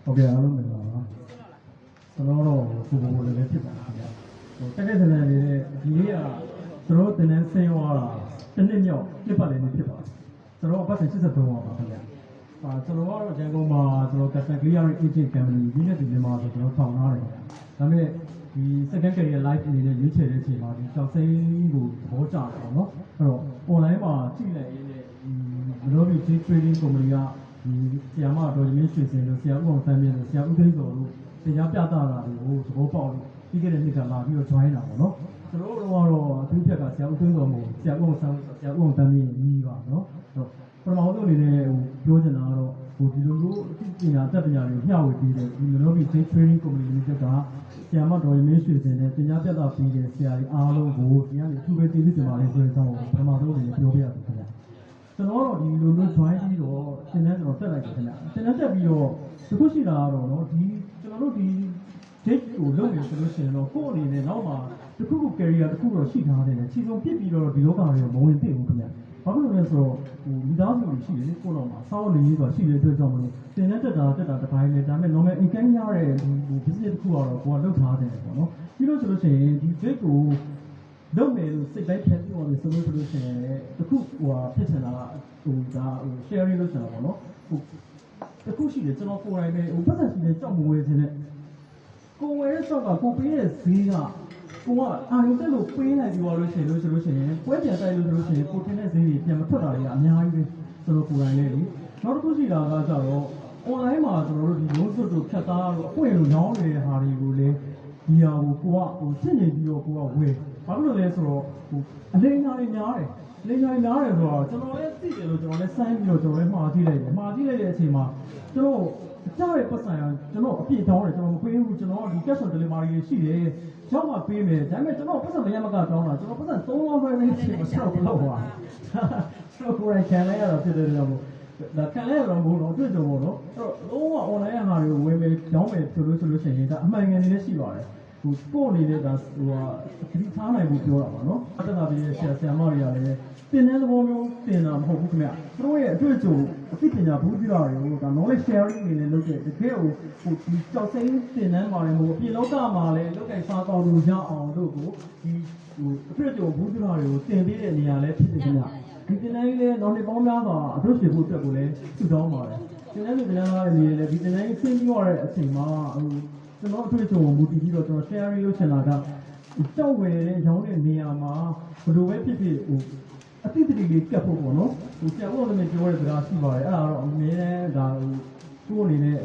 ဟုတ်ကဲ့အားလုံးမင်္ဂလာပါကျွန်တော်တို့ကိုကိုလည်းဖြစ်ပါခင်ဗျာဟိုတက်တဲ့တဲ့နေတဲ့ဒီနေ့ကကျွန်တော်တင်တဲ့ဆင်းသွားတာတစ်နှစ်မြောက်ပြပတ်လည်းဖြစ်ပါတယ်ကျွန်တော်အပတ်စဉ်83ပါခင်ဗျာကျွန်တော်ကတော့ရန်ကုန်မှာကျွန်တော် Customer Clearing Agent Company ဒီနေ့ဒီမှာဆိုကျွန်တော်ထောင်ထားတယ်ဒါပေမဲ့ဒီ second career life အနေနဲ့ရွေးချယ်တဲ့အချိန်မှာဒီကြောက်စိမ်းကိုသဘောကျတယ်ပေါ့နော်အဲ့တော့ online မှာကြည့်လိုက်ရင်းနဲ့ဒီလိုမျိုး trading company ကဒီဆရာမတော်ရင်းရွှေစင်တို့ဆရာဦးအောင်ဆန်းမြင့်တို့ဆရာဦးသိန်းစောတို့တရားပြတာတွေကိုသဘောပေါက်လို့ပြီးခဲ့တဲ့နှစ်ကလာပြီးတော့ join တာပေါ့နော်ကျွန်တော်တို့ကတော့အထူးဖြက်ကဆရာဦးသိန်းစောမို့ဆရာဦးအောင်ဆန်းဆရာဦးအောင်ဆန်းမြင့်ကြီးပါနော်အဲ့တော့ပထမဆုံးအနေနဲ့ပြောချင်တာကတော့ဒီလိုမျိုးအသိပညာတက်ပညာတွေမျှဝေပေးတဲ့ဒီလိုမျိုး trading company တွေကဆရာမတော်ရင်းရွှေစင်နဲ့တရားပြတာပြီးတဲ့ဆရာကြီးအားလုံးကိုဒီကနေအထူးပဲကျေးဇူးတင်ပါတယ်ဆိုတဲ့အကြောင်းကိုပထမဆုံးအနေနဲ့ပြောပြရစီခင်ဗျာကျွန်တော်တို့ဒီလိုမျိုး join ပြီးတော့သင်တန်းကျွန်တော်တက်လိုက်တယ်ခင်ဗျာသင်တန်းတက်ပြီးတော့ဒီခုရှိတာကတော့နော်ဒီကျွန်တော်တို့ဒီ date ကိုလုပ်နေဆိုလို့ရှိရင်တော့ကိုယ့်အနေနဲ့နောက်မှာတခုခု career တခုတော့ရှိထားတယ်ခြေစုံပြစ်ပြီးတော့ဒီလောကတွေမဝင်သိဘူးခင်ဗျာဘာဖြစ်လို့လဲဆိုတော့မိသားစုတွေရှိတယ်ကိုယ့်တော့မှာစောင့်နေရေးဆိုတာရှိတဲ့အတွက်ကြောင့်မလို့သင်တန်းတက်တာတစ်ပိုင်းနဲ့ဒါပေမဲ့ normal income ရတဲ့ဒီ business တစ်ခုကတော့ကိုယ်ကလုပ်ထားတယ်ပေါ့နော်ပြီးတော့ဆိုလို့ရှိရင်ဒီ date ကိုလုပ်မယ်လို့စိတ်တိုင်းဖြတ်ပြီးတော့ဆိုလို့ရှိရင်တခုဖြစ်ချင်တာကsharing လုပ်ချင်တာပေါ့နော်တခုရှိတယ်ကျွန်တော်ကိုယ်တိုင်ပဲပတ်သက်ရှိတဲ့ကြောက်မဝဲခြင်းနဲ့ကိုယ်ဝဲတဲ့ကြောက်ကကိုပေးတဲ့ဈေးကကိုကအာရုံတက်လို့ပေးနိုင်ပြီးတော့လို့ရှိရင်ပွဲပြန်တိုက်လို့ရှိရင်ကိုထင်တဲ့ဈေးတွေပြန်မထွက်တာတွေကအများကြီးပဲဆိုတော့ကိုယ်တိုင်လည်းလေနောက်တစ်ခုရှိတာကကြတော့ online မှာကျွန်တော်တို့ဒီလုံးစွတ်တို့ဖြတ်သားတော့အပွင့်လိုညောင်းနေတဲ့ဟာတွေကိုလည်းဒီဟာကိုစစ်နေပြီးတော့ကိုကဝယ်ဘာလို့လဲဆိုတော့အလိမ်ညာတွေများတယ်လိမ်ညာတွေများတယ်ဆိုတော့ကျွန်တော်လည်းသိတယ်လို့ကျွန်တော်လည်းစိုင်းပြီးတော့ကျွန်တော်လည်းမှားကြည့်လိုက်တဲ့အချိန်မှာကျွန်တော်ကြားတဲ့ပတ်စံကကျွန်တော်အပြည့်တောင်းတယ်ကျွန်တော်မပေးဘူးကျွန်တော်ဒီ cash on delivery တွေရှိတယ်ရောက်မှပေးမယ်ဒါပေမဲ့ကျွန်တော်ပတ်စံမရမကတောင်းတာကျွန်တော်ပတ်စံ3လောက်ပဲနေချင်မဆောက်တော့ပါဆိုတော့ကိုယ်ခံလိုက်ရတော့ဖြစ်တယ်လို့ဒါခံလိုက်ရတော့မဟုတ်တော့တွေ့ကြပေါ့နော်အဲ့တော့လုံးဝ online ဟာတွေကိုဝယ်မယ်ကြောင်းမယ်ဆိုလို့ရှိရင်ဒါအမှန်ငယ်နေလည်းရှိပါတယ်ကိုယ်အနေနဲ့ဒါဒီထားနိုင်ဖို့ပြောတာပါနော်အတ္တနာပြည်ရဲ့ဆရာမတွေကလည်းသင်တဲ့သဘောမျိုးသင်တာမဟုတ်ဘူးခင်ဗျသူတို့ရဲ့အတွေ့အကြုံအသိပညာဘူးပြတာတွေကိုဒါ knowledge sharing အနေနဲ့လုပ်တဲ့တကယ်ကိုဒီကြောက်စိမ်းသင်တန်းပါတယ်မို့အပြင်လောကမှာလည်းလောက်ကင်စားကောင်းလို့ရအောင်လို့ကိုဒီအတွေ့အကြုံဘူးပြတာတွေကိုသင်ပေးတဲ့နေရာလည်းဖြစ်တယ်ခင်ဗျဒီသင်တန်းကြီးလည်းနောက်နှစ်ပေါင်းများစွာအတွေ့အကြုံဖို့အတွက်ကိုလည်းထူထောင်ပါတယ်သင်တန်းတွေပြန်လာတဲ့နေရာလည်းဒီသင်တန်းကြီးဆင်းပြီးရတဲ့အချိန်မှာကျွန်တော်အတွေ့အကြုံကိုမူတည်ပြီးတော့ကျွန်တော် sharing လုပ်ချင်တာကကြောက်ဝယ်တဲ့ရောင်းတဲ့နေရာမှာဘယ်လိုပဲဖြစ်ဖြစ်အတိတ်တွေလေးကပ်ဖို့ပေါ့နော်ဆရာဦးလည်းပြောတဲ့စကားရှိပါတယ်အဲ့ဒါတော့အမြဲတမ်းဒါကိုယ့်အနေနဲ့